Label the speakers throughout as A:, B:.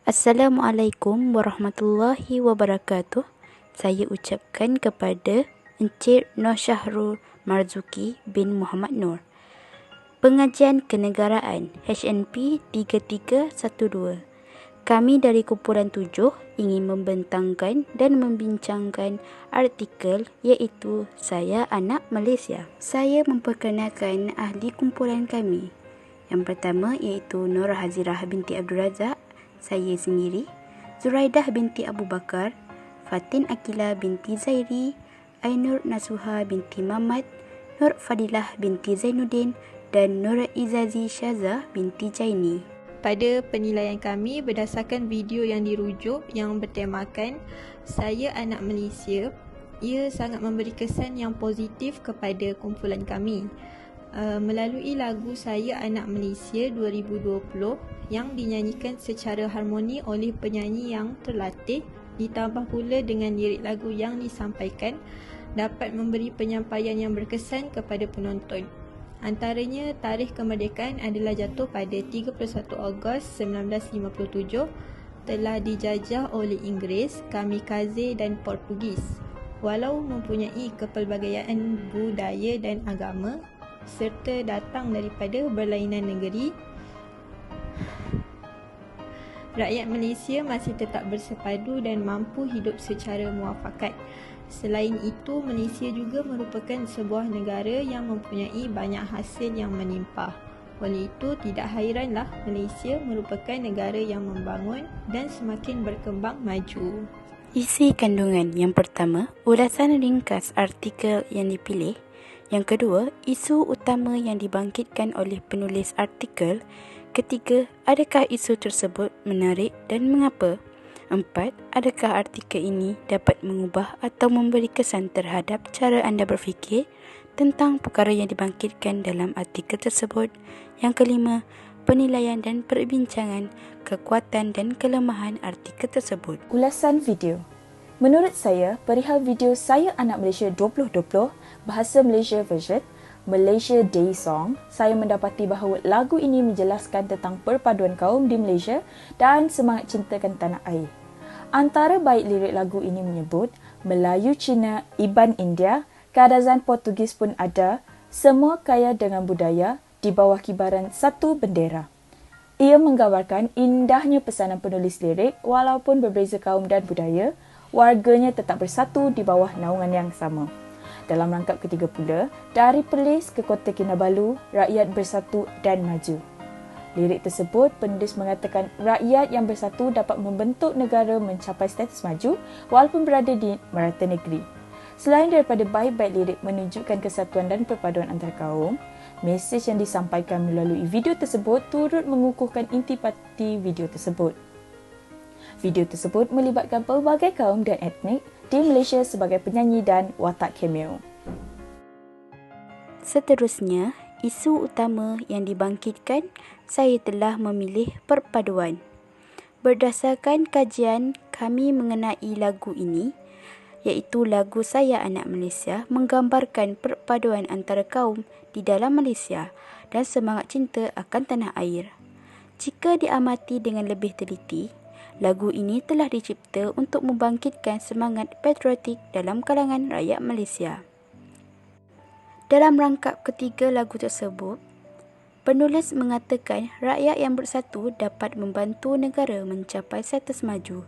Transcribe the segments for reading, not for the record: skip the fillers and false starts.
A: Assalamualaikum warahmatullahi wabarakatuh. Saya ucapkan kepada Encik Nur Syahrul Marzuki bin Muhammad Nur. Pengajian Kenegaraan HNP 3312. Kami dari kumpulan 7 ingin membentangkan dan membincangkan artikel iaitu Saya Anak Malaysia. Saya memperkenalkan ahli kumpulan kami. Yang pertama iaitu Nur Hazirah binti Abdul Razak, saya sendiri, Zuraidah binti Abu Bakar, Fatin Akila binti Zairi, Ainur Nasuha binti Mamat, Nur Fadilah binti Zainuddin dan Nur Izazi Syaza binti Jaini.
B: Pada penilaian kami berdasarkan video yang dirujuk yang bertemakan Saya Anak Malaysia, ia sangat memberi kesan yang positif kepada kumpulan kami. Melalui lagu Saya Anak Malaysia 2020 yang dinyanyikan secara harmoni oleh penyanyi yang terlatih, ditambah pula dengan lirik lagu yang disampaikan, dapat memberi penyampaian yang berkesan kepada penonton. Antaranya, tarikh kemerdekaan adalah jatuh pada 31 Ogos 1957, telah dijajah oleh Inggeris, Kamikaze dan Portugis. Walau mempunyai kepelbagaian budaya dan agama serta datang daripada berlainan negeri, rakyat Malaysia masih tetap bersepadu dan mampu hidup secara muafakat. Selain itu, Malaysia juga merupakan sebuah negara yang mempunyai banyak hasil yang melimpah. Oleh itu, tidak hairanlah Malaysia merupakan negara yang membangun dan semakin berkembang maju.
A: Isi kandungan yang pertama, ulasan ringkas artikel yang dipilih. Yang kedua, isu utama yang dibangkitkan oleh penulis artikel. Ketiga, adakah isu tersebut menarik dan mengapa? 4. Adakah artikel ini dapat mengubah atau memberi kesan terhadap cara anda berfikir tentang perkara yang dibangkitkan dalam artikel tersebut? Yang kelima, penilaian dan perbincangan kekuatan dan kelemahan artikel tersebut.
C: Ulasan video. Menurut saya, perihal video Saya Anak Malaysia 2020, Bahasa Malaysia version, Malaysia Day Song, saya mendapati bahawa lagu ini menjelaskan tentang perpaduan kaum di Malaysia dan semangat cintakan tanah air. Antara bait lirik lagu ini menyebut, Melayu Cina, Iban India, kadazan Portugis pun ada, semua kaya dengan budaya di bawah kibaran satu bendera. Ia menggambarkan indahnya pesanan penulis lirik walaupun berbeza kaum dan budaya, warganya tetap bersatu di bawah naungan yang sama. Dalam rangkap ketiga pula, dari Perlis ke Kota Kinabalu, rakyat bersatu dan maju. Lirik tersebut, penulis mengatakan rakyat yang bersatu dapat membentuk negara mencapai status maju walaupun berada di merata negeri. Selain daripada bait-bait lirik menunjukkan kesatuan dan perpaduan antara kaum, mesej yang disampaikan melalui video tersebut turut mengukuhkan intipati video tersebut. Video tersebut melibatkan pelbagai kaum dan etnik di Malaysia sebagai penyanyi dan watak cameo.
A: Seterusnya, isu utama yang dibangkitkan, saya telah memilih perpaduan. Berdasarkan kajian kami mengenai lagu ini, iaitu lagu Saya Anak Malaysia, menggambarkan perpaduan antara kaum di dalam Malaysia dan semangat cinta akan tanah air. Jika diamati dengan lebih teliti, lagu ini telah dicipta untuk membangkitkan semangat patriotik dalam kalangan rakyat Malaysia. Dalam rangkap ketiga lagu tersebut, penulis mengatakan rakyat yang bersatu dapat membantu negara mencapai status maju.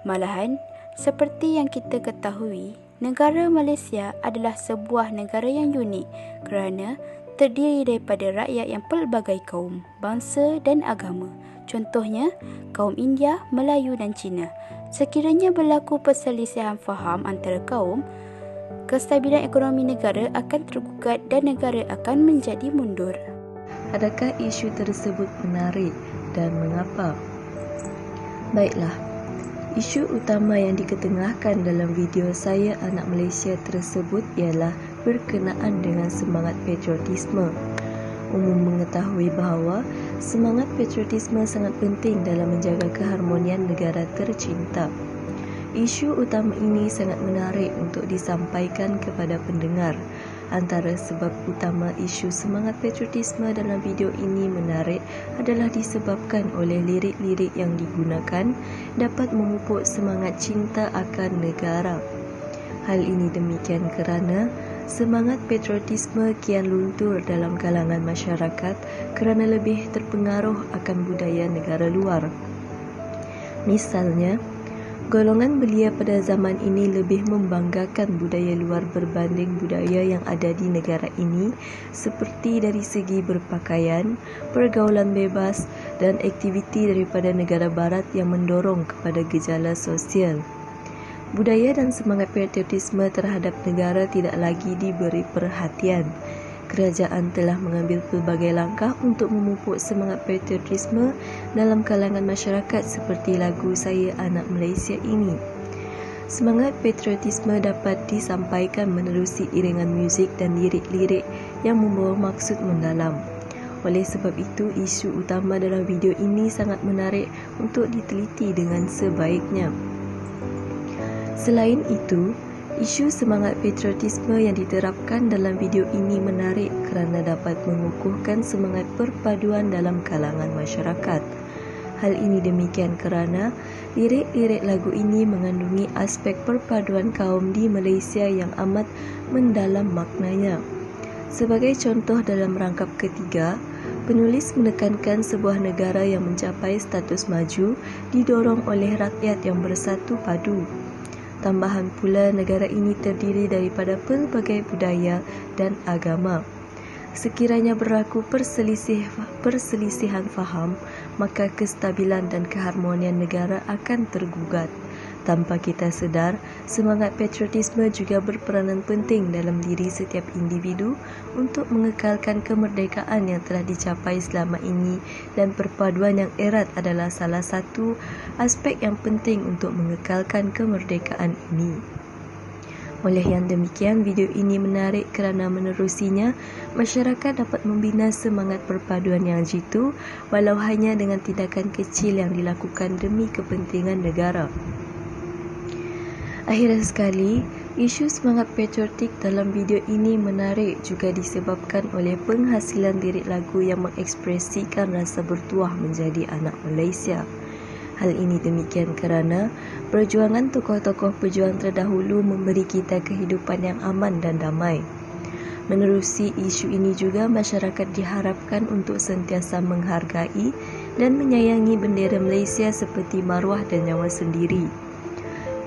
A: Malahan, seperti yang kita ketahui, negara Malaysia adalah sebuah negara yang unik kerana terdiri daripada rakyat yang pelbagai kaum, bangsa dan agama. Contohnya, kaum India, Melayu dan Cina. Sekiranya berlaku perselisihan faham antara kaum, kestabilan ekonomi negara akan tergugat dan negara akan menjadi mundur.
D: Adakah isu tersebut menarik dan mengapa? Baiklah, isu utama yang diketengahkan dalam video Saya Anak Malaysia tersebut ialah berkenaan dengan semangat patriotisme. Umum mengetahui bahawa semangat patriotisme sangat penting dalam menjaga keharmonian negara tercinta. Isu utama ini sangat menarik untuk disampaikan kepada pendengar Antara sebab utama isu semangat patriotisme dalam video ini menarik adalah disebabkan oleh lirik-lirik yang digunakan dapat memupuk semangat cinta akan negara. Hal ini demikian kerana semangat patriotisme kian luntur dalam kalangan masyarakat kerana lebih terpengaruh akan budaya negara luar. Misalnya, golongan belia pada zaman ini lebih membanggakan budaya luar berbanding budaya yang ada di negara ini, seperti dari segi berpakaian, pergaulan bebas dan aktiviti daripada negara barat yang mendorong kepada gejala sosial. Budaya dan semangat patriotisme terhadap negara tidak lagi diberi perhatian. Kerajaan telah mengambil pelbagai langkah untuk memupuk semangat patriotisme dalam kalangan masyarakat seperti lagu Saya Anak Malaysia ini. Semangat patriotisme dapat disampaikan menerusi iringan muzik dan lirik-lirik yang membawa maksud mendalam. Oleh sebab itu, isu utama dalam video ini sangat menarik untuk diteliti dengan sebaiknya. Selain itu, isu semangat patriotisme yang diterapkan dalam video ini menarik kerana dapat mengukuhkan semangat perpaduan dalam kalangan masyarakat. Hal ini demikian kerana lirik-lirik lagu ini mengandungi aspek perpaduan kaum di Malaysia yang amat mendalam maknanya. Sebagai contoh dalam rangkap ketiga, penulis menekankan sebuah negara yang mencapai status maju didorong oleh rakyat yang bersatu padu. Tambahan pula, negara ini terdiri daripada pelbagai budaya dan agama. Sekiranya berlaku perselisihan faham, maka kestabilan dan keharmonian negara akan tergugat. Tanpa kita sedar, semangat patriotisme juga berperanan penting dalam diri setiap individu untuk mengekalkan kemerdekaan yang telah dicapai selama ini, dan perpaduan yang erat adalah salah satu aspek yang penting untuk mengekalkan kemerdekaan ini. Oleh yang demikian, video ini menarik kerana menerusinya, masyarakat dapat membina semangat perpaduan yang jitu walau hanya dengan tindakan kecil yang dilakukan demi kepentingan negara. Akhirnya sekali, isu semangat patriotik dalam video ini menarik juga disebabkan oleh penghasilan lirik lagu yang mengekspresikan rasa bertuah menjadi anak Malaysia. Hal ini demikian kerana perjuangan tokoh-tokoh pejuang terdahulu memberi kita kehidupan yang aman dan damai. Menerusi isu ini juga, masyarakat diharapkan untuk sentiasa menghargai dan menyayangi bendera Malaysia seperti maruah dan nyawa sendiri.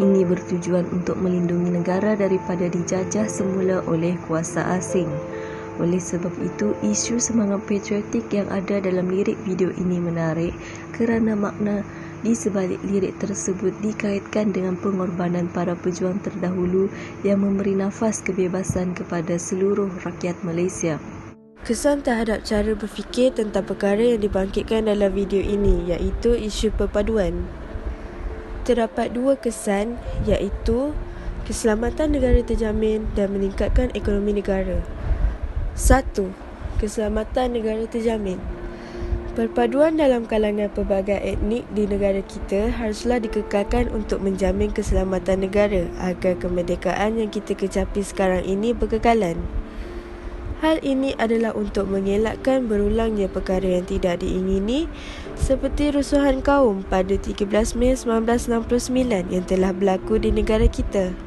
D: Ini bertujuan untuk melindungi negara daripada dijajah semula oleh kuasa asing. Oleh sebab itu, isu semangat patriotik yang ada dalam lirik video ini menarik kerana makna di sebalik lirik tersebut dikaitkan dengan pengorbanan para pejuang terdahulu yang memberi nafas kebebasan kepada seluruh rakyat Malaysia.
E: Kesan terhadap cara berfikir tentang perkara yang dibangkitkan dalam video ini, iaitu isu perpaduan. Terdapat dua kesan, iaitu keselamatan negara terjamin dan meningkatkan ekonomi negara. 1. Keselamatan negara terjamin. Perpaduan dalam kalangan pelbagai etnik di negara kita haruslah dikekalkan untuk menjamin keselamatan negara agar kemerdekaan yang kita kecapi sekarang ini berkekalan. Hal ini adalah untuk mengelakkan berulangnya perkara yang tidak diingini seperti rusuhan kaum pada 13 Mei 1969 yang telah berlaku di negara kita.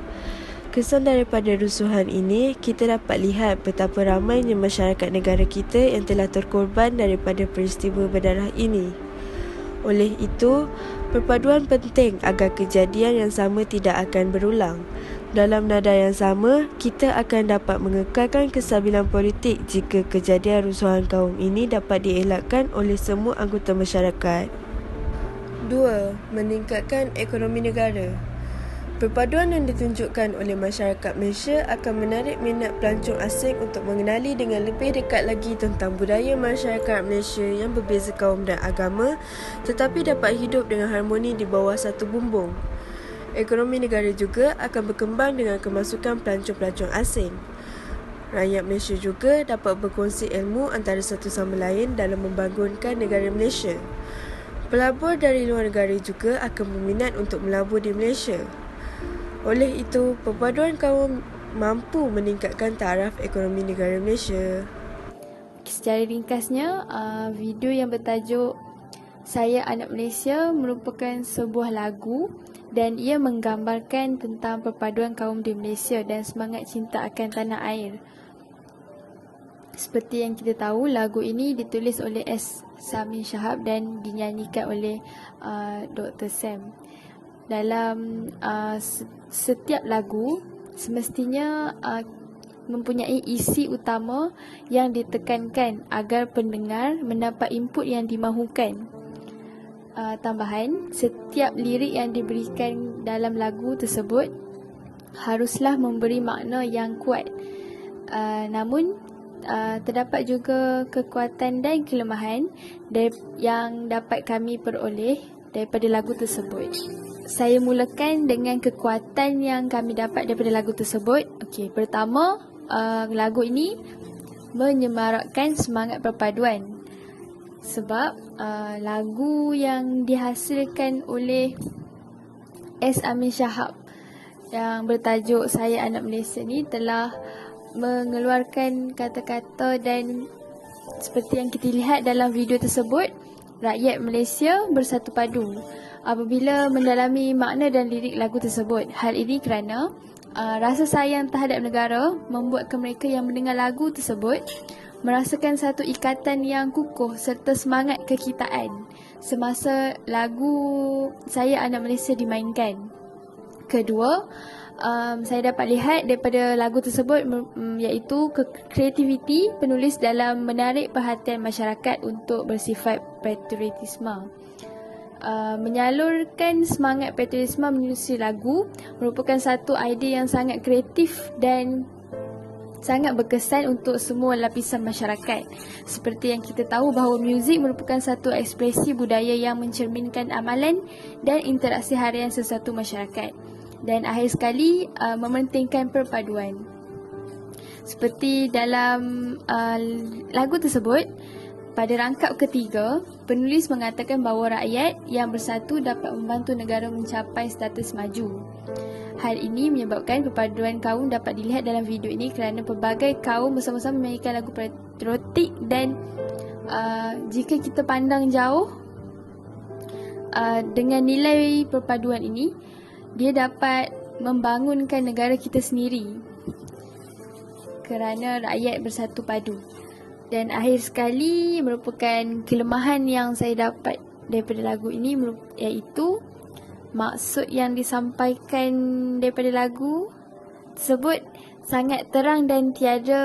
E: Kesan daripada rusuhan ini, kita dapat lihat betapa ramainya masyarakat negara kita yang telah terkorban daripada peristiwa berdarah ini. Oleh itu, perpaduan penting agar kejadian yang sama tidak akan berulang. Dalam nada yang sama, kita akan dapat mengekalkan kestabilan politik jika kejadian rusuhan kaum ini dapat dielakkan oleh semua anggota masyarakat. 2. Meningkatkan ekonomi negara. Perpaduan yang ditunjukkan oleh masyarakat Malaysia akan menarik minat pelancong asing untuk mengenali dengan lebih dekat lagi tentang budaya masyarakat Malaysia yang berbeza kaum dan agama, tetapi dapat hidup dengan harmoni di bawah satu bumbung. Ekonomi negara juga akan berkembang dengan kemasukan pelancong-pelancong asing. Rakyat Malaysia juga dapat berkongsi ilmu antara satu sama lain dalam membangunkan negara Malaysia. Pelabur dari luar negara juga akan berminat untuk melabur di Malaysia. Oleh itu, perpaduan kaum mampu meningkatkan taraf ekonomi negara Malaysia.
A: Secara ringkasnya, video yang bertajuk Saya Anak Malaysia merupakan sebuah lagu dan ia menggambarkan tentang perpaduan kaum di Malaysia dan semangat cinta akan tanah air. Seperti yang kita tahu, lagu ini ditulis oleh S. Samin Shahab dan dinyanyikan oleh Dr. Sam. Dalam setiap lagu, semestinya mempunyai isi utama yang ditekankan agar pendengar mendapat input yang dimahukan. Tambahan, setiap lirik yang diberikan dalam lagu tersebut haruslah memberi makna yang kuat. Namun, terdapat juga kekuatan dan kelemahan yang dapat kami peroleh daripada lagu tersebut. Saya mulakan dengan kekuatan yang kami dapat daripada lagu tersebut. Okey, pertama, lagu ini menyemarakkan semangat perpaduan. Sebab lagu yang dihasilkan oleh S. Amin Shahab yang bertajuk Saya Anak Malaysia ni telah mengeluarkan kata-kata dan seperti yang kita lihat dalam video tersebut, rakyat Malaysia bersatu padu apabila mendalami makna dan lirik lagu tersebut. Hal ini kerana rasa sayang terhadap negara membuatkan mereka yang mendengar lagu tersebut merasakan satu ikatan yang kukuh serta semangat kekitaan semasa lagu Saya Anak Malaysia dimainkan. Kedua, saya dapat lihat daripada lagu tersebut iaitu kreativiti penulis dalam menarik perhatian masyarakat untuk bersifat patriotisme. Menyalurkan semangat patriotisme menerusi lagu merupakan satu idea yang sangat kreatif dan sangat berkesan untuk semua lapisan masyarakat. Seperti yang kita tahu bahawa muzik merupakan satu ekspresi budaya yang mencerminkan amalan dan interaksi harian sesuatu masyarakat. Dan akhir sekali, mementingkan perpaduan. Seperti dalam lagu tersebut, pada rangkap ketiga, penulis mengatakan bahawa rakyat yang bersatu dapat membantu negara mencapai status maju. Hal ini menyebabkan perpaduan kaum dapat dilihat dalam video ini kerana pelbagai kaum bersama-sama menyanyikan lagu patriotik dan jika kita pandang jauh dengan nilai perpaduan ini, dia dapat membangunkan negara kita sendiri kerana rakyat bersatu padu. Dan akhir sekali merupakan kelemahan yang saya dapat daripada lagu ini iaitu maksud yang disampaikan daripada lagu tersebut sangat terang dan tiada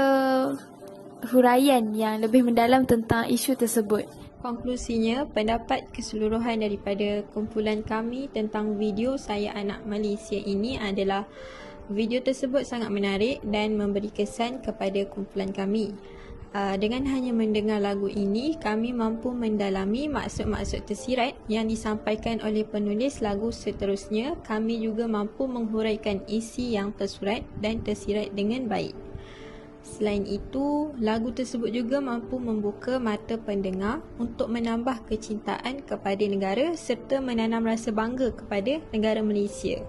A: huraian yang lebih mendalam tentang isu tersebut.
B: Konklusinya, pendapat keseluruhan daripada kumpulan kami tentang video Saya Anak Malaysia ini adalah video tersebut sangat menarik dan memberi kesan kepada kumpulan kami. Dengan hanya mendengar lagu ini, kami mampu mendalami maksud-maksud tersirat yang disampaikan oleh penulis lagu seterusnya. Kami juga mampu menghuraikan isi yang tersurat dan tersirat dengan baik. Selain itu, lagu tersebut juga mampu membuka mata pendengar untuk menambah kecintaan kepada negara serta menanam rasa bangga kepada negara Malaysia.